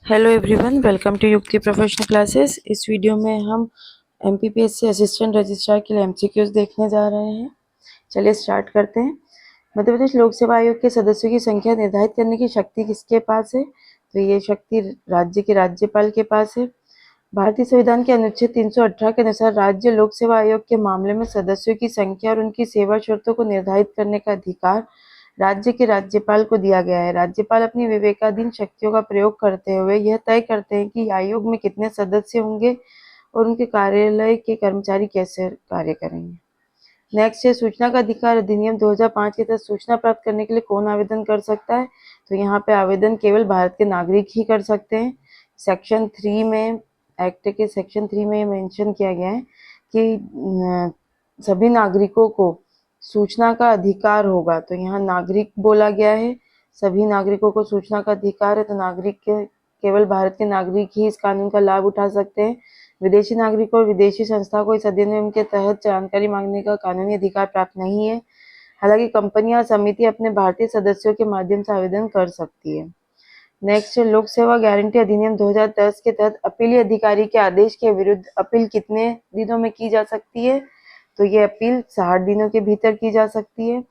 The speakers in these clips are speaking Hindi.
हेलो एवरीवन, वेलकम टू युक्ति प्रोफेशनल क्लासेस। इस वीडियो में हम एमपीपीएससी असिस्टेंट रजिस्ट्रार के लिए एमसीक्यूज देखने जा रहे हैं। चलिए स्टार्ट करते हैं। मध्य प्रदेश लोक सेवा आयोग के सदस्यों की संख्या निर्धारित करने की शक्ति किसके पास है? तो ये शक्ति राज्य के राज्यपाल के पास है। भारतीय संविधान के अनुच्छेद 318 के अनुसार राज्य लोक सेवा आयोग के मामले में सदस्यों की संख्या और उनकी सेवा शर्तों को निर्धारित करने का अधिकार राज्य के राज्यपाल को दिया गया है। राज्यपाल अपनी विवेकाधीन शक्तियों का प्रयोग करते हुए यह तय करते हैं कि आयोग में कितने सदस्य होंगे और उनके कार्यालय के कर्मचारी कैसे कार्य करेंगे। नेक्स्ट है सूचना का अधिकार अधिनियम 2005 के तहत सूचना प्राप्त करने के लिए कौन आवेदन कर सकता है? तो यहाँ पे आवेदन केवल भारत के नागरिक ही कर सकते हैं। सेक्शन 3 में एक्ट के सेक्शन 3 में मेंशन किया गया है कि सभी नागरिकों को सूचना का अधिकार होगा। तो यहाँ नागरिक बोला गया है, सभी नागरिकों को सूचना का अधिकार है। तो नागरिक केवल भारत के नागरिक ही इस कानून का लाभ उठा सकते हैं। विदेशी नागरिक और विदेशी संस्था को इस अधिनियम के तहत जानकारी मांगने का कानूनी अधिकार प्राप्त नहीं है। हालांकि कंपनियां और समिति अपने भारतीय सदस्यों के माध्यम से आवेदन कर सकती है। नेक्स्ट, लोक सेवा गारंटी अधिनियम 2010 के तहत अपीली अधिकारी के आदेश के विरुद्ध अपील कितने दिनों में की जा सकती है? तो ये अपील 60 दिनों के भीतर की जा सकती है।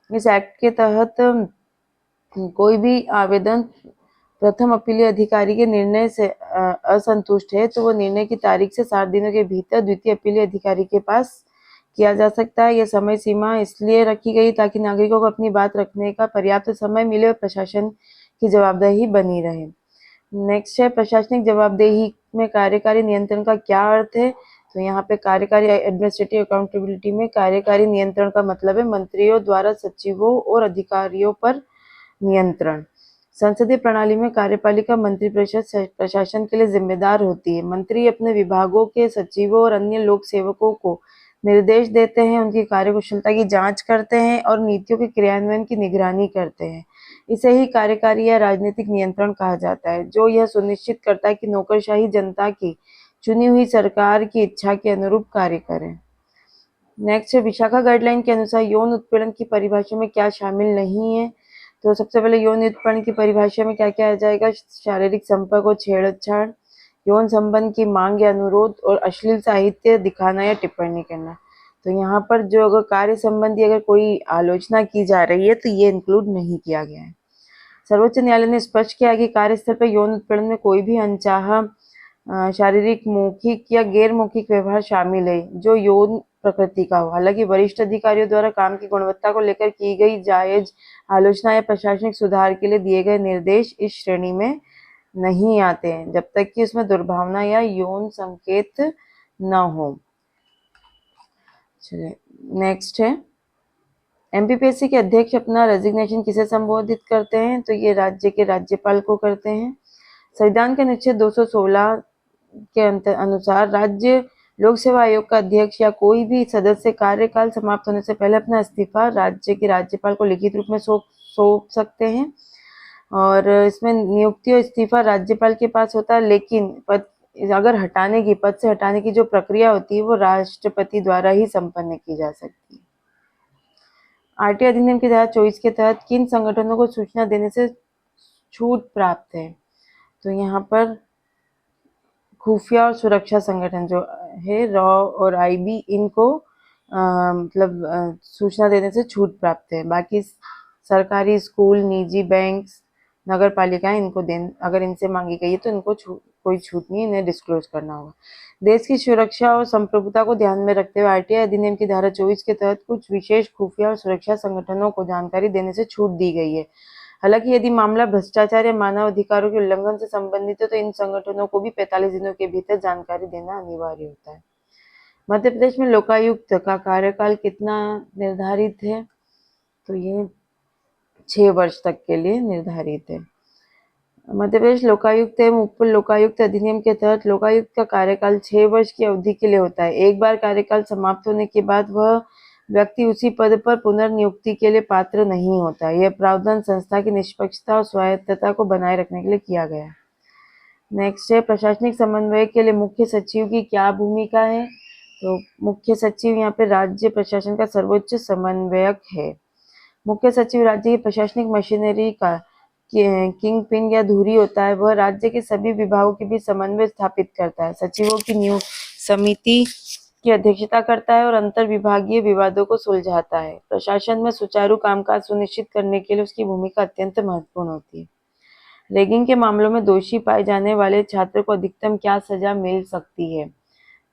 इस एक्ट के तहत कोई भी आवेदन प्रथम अपीली अधिकारी के निर्णय से असंतुष्ट है तो वो निर्णय की तारीख से 60 दिनों के भीतर द्वितीय अपीली अधिकारी के पास किया जा सकता है। यह समय सीमा इसलिए रखी गई ताकि नागरिकों को अपनी बात रखने का पर्याप्त समय मिले और प्रशासन की जवाबदेही बनी रहे। नेक्स्ट है प्रशासनिक जवाबदेही में कार्यकारी नियंत्रण का क्या अर्थ है? तो यहाँ पे कार्यकारी एडमिनिस्ट्रेटिव अकाउंटेबिलिटी में कार्यकारी नियंत्रण का मतलब है मंत्रियों द्वारा सचिवों और अधिकारियों पर नियंत्रण। संसदीय प्रणाली में कार्यपालिका मंत्रिपरिषद प्रशासन के लिए जिम्मेदार होती है। मंत्री अपने विभागों के सचिवों और अन्य लोक सेवकों को निर्देश देते हैं, उनकी कार्यकुशलता की जांच करते हैं और नीतियों के क्रियान्वयन की निगरानी करते हैं। इसे ही कार्यकारी या राजनीतिक नियंत्रण कहा जाता है, जो यह सुनिश्चित करता है कि नौकरशाही जनता की चुनी हुई सरकार की इच्छा के अनुरूप कार्य करें। नेक्स्ट, विशाखा गाइडलाइन के अनुसार यौन उत्पीड़न की परिभाषा में क्या शामिल नहीं है? तो सबसे पहले यौन उत्पीड़न की परिभाषा में क्या क्या आ जाएगा? शारीरिक संपर्क और छेड़छाड़, यौन संबंध की मांग या अनुरोध और अश्लील साहित्य दिखाना या टिप्पणी करना। तो यहाँ पर जो अगर कार्य संबंधी अगर कोई आलोचना की जा रही है तो ये इंक्लूड नहीं किया गया है। सर्वोच्च न्यायालय ने स्पष्ट किया कि कार्यस्थल पर यौन उत्पीड़न में कोई भी अनचाहा शारीरिक, मौखिक या गैर मौखिक व्यवहार शामिल है जो यौन प्रकृति का हो। हालांकि वरिष्ठ अधिकारियों द्वारा काम की गुणवत्ता को लेकर की गई जायज आलोचना या प्रशासनिक सुधार के लिए दिए गए निर्देश इस श्रेणी में नहीं आते हैं जब तक कि उसमें दुर्भावना या यौन संकेत न हो। चलिए नेक्स्ट है, एमपीपीएससी के अध्यक्ष अपना रेजिग्नेशन किसे संबोधित करते हैं? तो ये राज्य के राज्यपाल को करते हैं। संविधान के अनुच्छेद 216 के अनुसार राज्य लोक सेवा आयोग का अध्यक्ष या कोई भी सदस्य कार्यकाल समाप्त होने से पहले अपना इस्तीफा राज्य के राज्यपाल को लिखित रूप में सौंप सकते हैं। और इसमें नियुक्ति और इस्तीफा राज्यपाल के पास होता है, लेकिन पद से हटाने की जो प्रक्रिया होती है वो राष्ट्रपति द्वारा ही संपन्न की जा सकती है। आरटीआई अधिनियम की धारा 24 के तहत किन संगठनों को सूचना देने से छूट प्राप्त है? तो यहाँ पर खुफिया और सुरक्षा संगठन जो है रॉ और आईबी, इनको मतलब सूचना देने से छूट प्राप्त है। बाकी सरकारी स्कूल, निजी बैंक, नगर पालिकाएं इनको अगर इनसे मांगी गई है तो इनको कोई छूट नहीं, इन्हें डिस्क्लोज करना होगा। देश की सुरक्षा और संप्रभुता को ध्यान में रखते हुए आरटीआई अधिनियम की धारा 24 के तहत कुछ विशेष खुफिया और सुरक्षा संगठनों को जानकारी देने से छूट दी गई है। हालांकि यदि मामला भ्रष्टाचार या मानव अधिकारों के उल्लंघन से संबंधित है तो इन संगठनों को भी 45 दिनों के भीतर जानकारी देना अनिवार्य होता है। मध्य प्रदेश में लोकायुक्त का कार्यकाल कितना निर्धारित है? तो ये 6 वर्ष तक के लिए निर्धारित है। मध्य प्रदेश लोकायुक्त एवं उप लोकायुक्त अधिनियम के तहत लोकायुक्त का कार्यकाल 6 वर्ष की अवधि के लिए होता है। एक बार कार्यकाल समाप्त होने के बाद वह व्यक्ति उसी पद पर पुनर्नियुक्ति के लिए पात्र नहीं होता। यह प्रावधान संस्था की निष्पक्षता और स्वायत्तता को बनाए रखने के लिए किया गया है। नेक्स्ट है, प्रशासनिक समन्वय के लिए मुख्य सचिव की क्या भूमिका है? तो मुख्य सचिव यहाँ पे राज्य प्रशासन का सर्वोच्च समन्वयक है। मुख्य सचिव राज्य की प्रशासनिक मशीनरी का किंग पिन या धुरी होता है, वह राज्य के सभी विभागों के बीच समन्वय स्थापित करता है। सचिवों की नियुक्त समिति की अध्यक्षता करता है और अंतर विभागीय विवादों को सुलझाता है। प्रशासन में सुचारू कामकाज सुनिश्चित करने के लिए उसकी भूमिका अत्यंत महत्वपूर्ण होती है। रैगिंग के मामलों में दोषी पाए जाने वाले छात्र को अधिकतम क्या सजा मिल सकती है?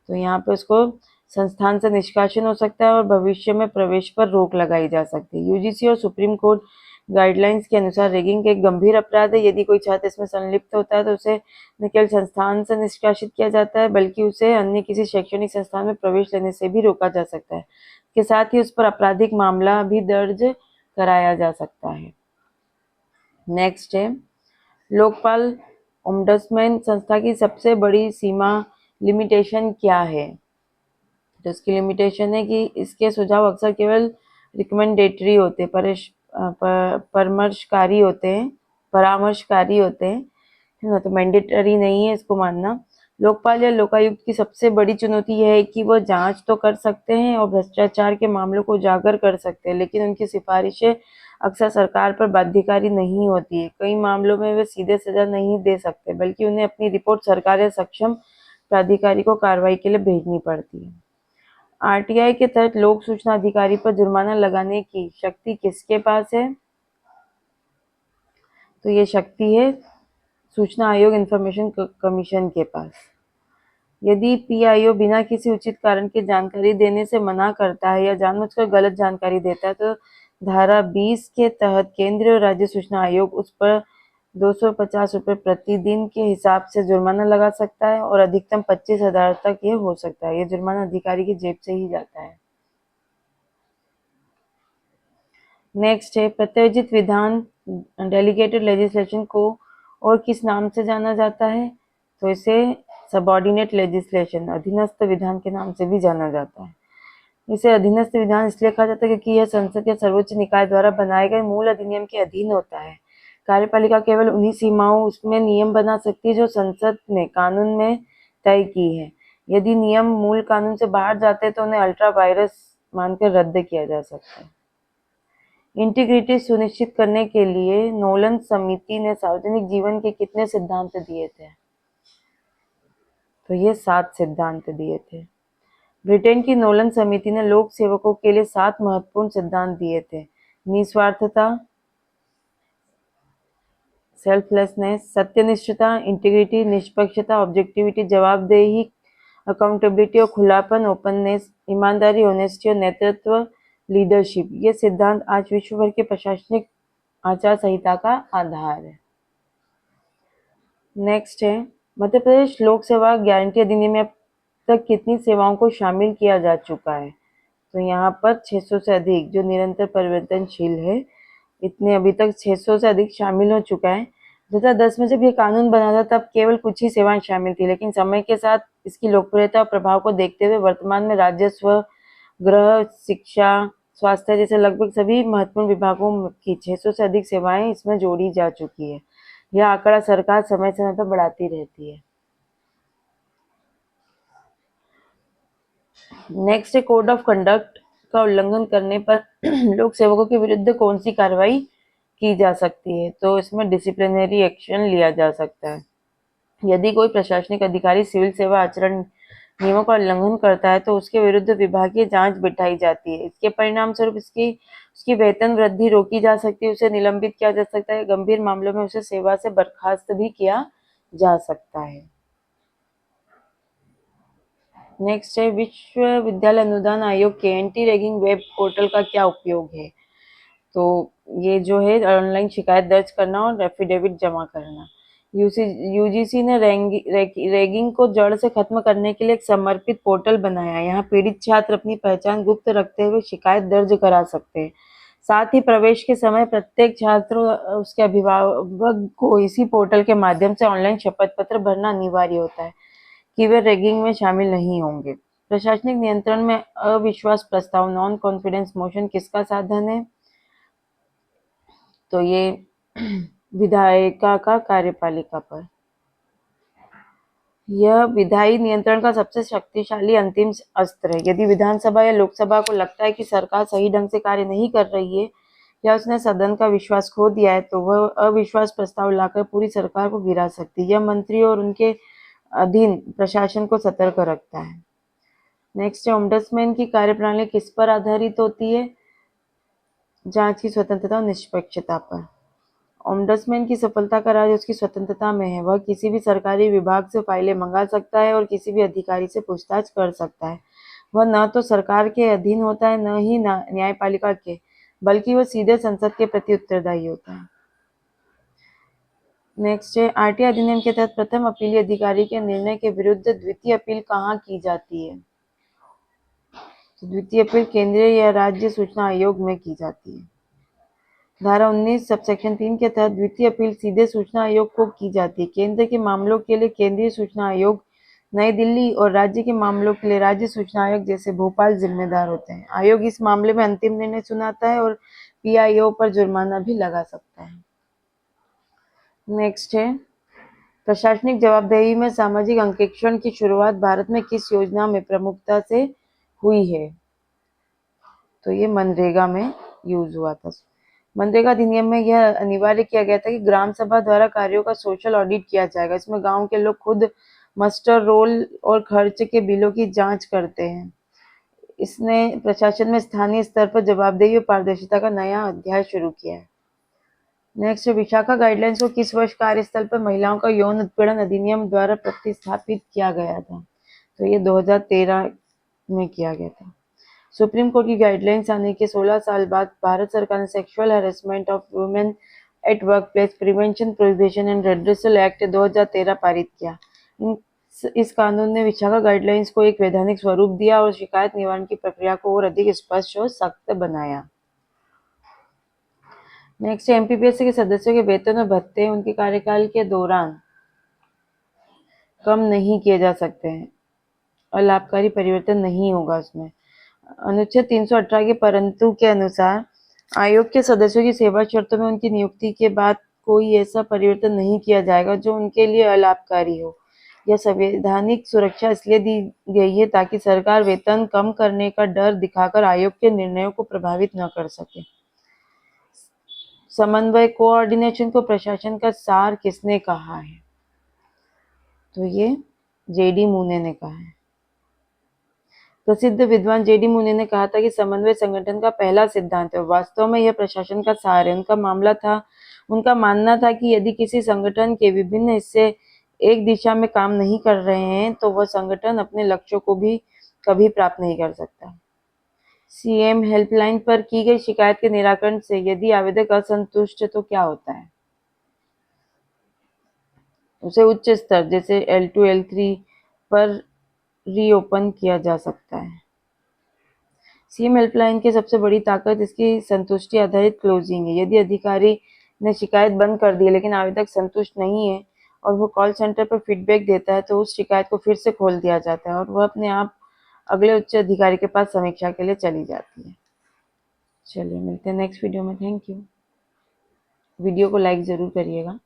तो यहाँ पे उसको संस्थान से निष्कासन हो सकता है और भविष्य में प्रवेश पर रोक लगाई जा सकती है। यूजीसी और सुप्रीम कोर्ट गाइडलाइंस के अनुसार रैगिंग एक गंभीर अपराध है। यदि कोई छात्र इसमें संलिप्त होता है तो उसे न केवल संस्थान से निष्कासित किया जाता है, बल्कि उसे अन्य किसी शैक्षणिक संस्थान में प्रवेश लेने से भी रोका जा सकता है। इसके साथ ही उस पर आपराधिक मामला भी दर्ज कराया जा सकता है। नेक्स्ट है लोकपाल ओम्बड्समैन संस्था की सबसे बड़ी सीमा लिमिटेशन क्या है? तो इसकी लिमिटेशन है कि इसके सुझाव अक्सर केवल रिकमेंडेटरी होते हैं, परामर्शकारी होते हैं, है ना, तो मैंडेटरी नहीं है इसको मानना। लोकपाल या लोकायुक्त की सबसे बड़ी चुनौती यह है कि वह जांच तो कर सकते हैं और भ्रष्टाचार के मामलों को उजागर कर सकते हैं, लेकिन उनकी सिफारिशें अक्सर सरकार पर बाध्यकारी नहीं होती है। कई मामलों में वे सीधे सजा नहीं दे सकते, बल्कि उन्हें अपनी रिपोर्ट सरकार या सक्षम प्राधिकारी को कार्रवाई के लिए भेजनी पड़ती है। आरटीआई के तहत लोक सूचना अधिकारी पर जुर्माना लगाने की शक्ति किसके पास है? तो ये शक्ति है सूचना आयोग इंफॉर्मेशन कमीशन के पास। यदि पीआईओ बिना किसी उचित कारण के जानकारी देने से मना करता है या जानबूझकर गलत जानकारी देता है, तो धारा 20 के तहत केंद्रीय और राज्य सूचना आयोग उस पर 250 रुपये प्रतिदिन के हिसाब से जुर्माना लगा सकता है और अधिकतम 25,000 तक ये हो सकता है। ये जुर्माना अधिकारी की जेब से ही जाता है। नेक्स्ट है प्रत्यायोजित विधान, डेलीगेटेड लेजिस्लेशन को और किस नाम से जाना जाता है? तो इसे सबऑर्डिनेट लेजिस्लेशन, अधीनस्थ विधान के नाम से भी जाना जाता है। इसे अधीनस्थ विधान इसलिए कहा जाता है क्योंकि यह संसद या सर्वोच्च निकाय द्वारा बनाए गए मूल अधिनियम के अधीन होता है। कार्यपालिका केवल उन्हीं सीमाओं उसमें नियम बना सकती है जो संसद ने कानून में तय की है। यदि नियम मूल कानून से बाहर जाते हैं तो उन्हें अल्ट्रा वायरस मानकर रद्द किया जा सकता है। इंटीग्रिटी सुनिश्चित करने के लिए नोलन समिति ने सार्वजनिक जीवन के कितने सिद्धांत दिए थे? तो ये 7 सिद्धांत दिए थे। ब्रिटेन की नोलन समिति ने लोक सेवकों के लिए 7 महत्वपूर्ण सिद्धांत दिए थे। निस्वार्थता, सेल्फलेसनेस, सत्यनिष्ठता, इंटीग्रिटी, निष्पक्षता, ऑब्जेक्टिविटी, जवाबदेही, अकाउंटेबिलिटी और खुलापन, ओपननेस, ईमानदारी, ऑनेस्टी और नेतृत्व, लीडरशिप। ये सिद्धांत आज विश्व भर के प्रशासनिक आचार संहिता का आधार है। नेक्स्ट है मध्य प्रदेश लोक सेवा गारंटी अधिनियम में अब तक कितनी सेवाओं को शामिल किया जा चुका है? तो यहाँ पर 600 से अधिक, जो निरंतर परिवर्तनशील है, इतने अभी तक 600 से अधिक शामिल हो चुका है। 2010 में जब ये कानून बना था तब केवल कुछ ही सेवाएं शामिल थी, लेकिन समय के साथ इसकी लोकप्रियता और प्रभाव को देखते हुए वर्तमान में राजस्व, गृह, शिक्षा, स्वास्थ्य जैसे लगभग सभी महत्वपूर्ण विभागों की 600 से अधिक सेवाएं इसमें जोड़ी जा चुकी है। यह आंकड़ा सरकार समय समय पर बढ़ाती रहती है। नेक्स्ट है कोड ऑफ कंडक्ट का उल्लंघन करने पर लोक सेवकों के विरुद्ध कौन सी कार्रवाई की जा सकती है? तो इसमें डिसिप्लिनरी एक्शन लिया जा सकता है। यदि कोई प्रशासनिक अधिकारी सिविल सेवा आचरण नियमों का उल्लंघन करता है तो उसके विरुद्ध विभागीय जांच बिठाई जाती है। इसके परिणाम स्वरूप उसकी वेतन वृद्धि रोकी जा सकती है, उसे निलंबित किया जा सकता है, गंभीर मामलों में उसे सेवा से बर्खास्त भी किया जा सकता है। नेक्स्ट है विश्वविद्यालय अनुदान आयोग के एंटी रैगिंग वेब पोर्टल का क्या उपयोग है? तो ये जो है ऑनलाइन शिकायत दर्ज करना और एफिडेविट जमा करना। यूजीसी ने रैगिंग को जड़ से खत्म करने के लिए एक समर्पित पोर्टल बनाया है। यहाँ पीड़ित छात्र अपनी पहचान गुप्त रखते हुए शिकायत दर्ज करा सकते हैं। साथ ही प्रवेश के समय प्रत्येक छात्र उसके अभिभावक को इसी पोर्टल के माध्यम से ऑनलाइन शपथ पत्र भरना अनिवार्य होता है कि वे रैगिंग में शामिल नहीं होंगे। प्रशासनिक नियंत्रण में अविश्वास प्रस्ताव, नॉन कॉन्फिडेंस मोशन किसका साधन है? तो ये विधायिका का कार्यपालिका पर। यह विधायी नियंत्रण का सबसे शक्तिशाली अंतिम अस्त्र है। यदि विधानसभा या लोकसभा को लगता है कि सरकार सही ढंग से कार्य नहीं कर रही है या उसने सदन का विश्वास खो दिया है तो वह अविश्वास प्रस्ताव लाकर पूरी सरकार को गिरा सकती है। यह मंत्री और उनके अधीन प्रशासन को सतर्क रखता है। नेक्स्ट है, ओम्बड्समैन की कार्यप्रणाली किस पर आधारित होती है? जांच की स्वतंत्रता और निष्पक्षता पर। ओम्बड्समैन की सफलता का राज उसकी स्वतंत्रता में है। वह किसी भी सरकारी विभाग से फाइलें मंगा सकता है और किसी भी अधिकारी से पूछताछ कर सकता है। वह न तो सरकार के अधीन होता है न ही न्यायपालिका के, बल्कि वह सीधे संसद के प्रति उत्तरदायी होता है। नेक्स्ट है, आरटीआई अधिनियम के तहत प्रथम अपीली अधिकारी के निर्णय के विरुद्ध द्वितीय अपील कहाँ की जाती है? तो द्वितीय अपील केंद्रीय या राज्य सूचना आयोग में की जाती है। धारा 19 सबसेक्शन 3 के तहत द्वितीय अपील सीधे सूचना आयोग को की जाती है। केंद्र के मामलों के लिए केंद्रीय सूचना आयोग नई दिल्ली और राज्य के मामलों के लिए राज्य सूचना आयोग जैसे भोपाल जिम्मेदार होते हैं। आयोग इस मामले में अंतिम निर्णय सुनाता है और पीआईओ पर जुर्माना भी लगा सकता है। नेक्स्ट है, प्रशासनिक जवाबदेही में सामाजिक अंकेक्षण की शुरुआत भारत में किस योजना में प्रमुखता से हुई है? तो ये मनरेगा में यूज हुआ था। मनरेगा अधिनियम में यह अनिवार्य किया गया था कि ग्राम सभा द्वारा कार्यों का सोशल ऑडिट किया जाएगा। इसमें गांव के लोग खुद मस्टर रोल और खर्च के बिलों की जांच करते हैं। इसने प्रशासन में स्थानीय स्तर पर जवाबदेही और पारदर्शिता का नया अध्याय शुरू किया है। नेक्स्ट, विशाखा गाइडलाइंस को किस वर्ष कार्यस्थल पर महिलाओं का यौन उत्पीड़न अधिनियम द्वारा प्रतिस्थापित किया गया था? तो ये 2013 में किया गया था। सुप्रीम कोर्ट की गाइडलाइंस आने के 16 साल बाद भारत सरकार ने sexual harassment of women at work place prevention prohibition and redressal act 2013 पारित किया। इस कानून ने विशाखा गाइडलाइंस को एक वैधानिक स्वरूप दिया और शिकायत निवारण की प्रक्रिया को और अधिक स्पष्ट और सख्त बनाया। नेक्स्ट, एमपीपीएससी के सदस्यों के वेतन और भत्ते उनके कार्यकाल के दौरान कम नहीं किए जा सकते हैं और लाभकारी परिवर्तन नहीं होगा उसमें। अनुच्छेद 318 के परंतु के अनुसार आयोग के सदस्यों की सेवा शर्तों में उनकी नियुक्ति के बाद कोई ऐसा परिवर्तन नहीं किया जाएगा जो उनके लिए अलाभकारी हो। यह संवैधानिक सुरक्षा इसलिए दी गई है ताकि सरकार वेतन कम करने का डर दिखाकर आयोग के निर्णयों को प्रभावित न कर सके। समन्वय कोऑर्डिनेशन को प्रशासन का सार किसने कहा है? तो ये जेडी मूने ने कहा है। प्रसिद्ध विद्वान जेडी मूने ने कहा था कि समन्वय संगठन का पहला सिद्धांत है। वास्तव में यह प्रशासन का सार है। उनका मानना था कि यदि किसी संगठन के विभिन्न हिस्से एक दिशा में काम नहीं कर रहे हैं तो वह संगठन अपने लक्ष्यों को भी कभी प्राप्त नहीं कर सकता। सीएम हेल्पलाइन पर की गई शिकायत के निराकरण से यदि आवेदक असंतुष्ट है तो क्या होता है? उसे उच्च स्तर जैसे L2 L3 पर रीओपन किया जा सकता है। सीएम हेल्पलाइन की सबसे बड़ी ताकत इसकी संतुष्टि आधारित क्लोजिंग है। यदि अधिकारी ने शिकायत बंद कर दी लेकिन आवेदक संतुष्ट नहीं है और वो कॉल सेंटर पर फीडबैक देता है तो उस शिकायत को फिर से खोल दिया जाता है और वह अपने आप अगले उच्च अधिकारी के पास समीक्षा के लिए चली जाती है। चलिए मिलते हैं नेक्स्ट वीडियो में। Thank you. वीडियो को लाइक ज़रूर करिएगा।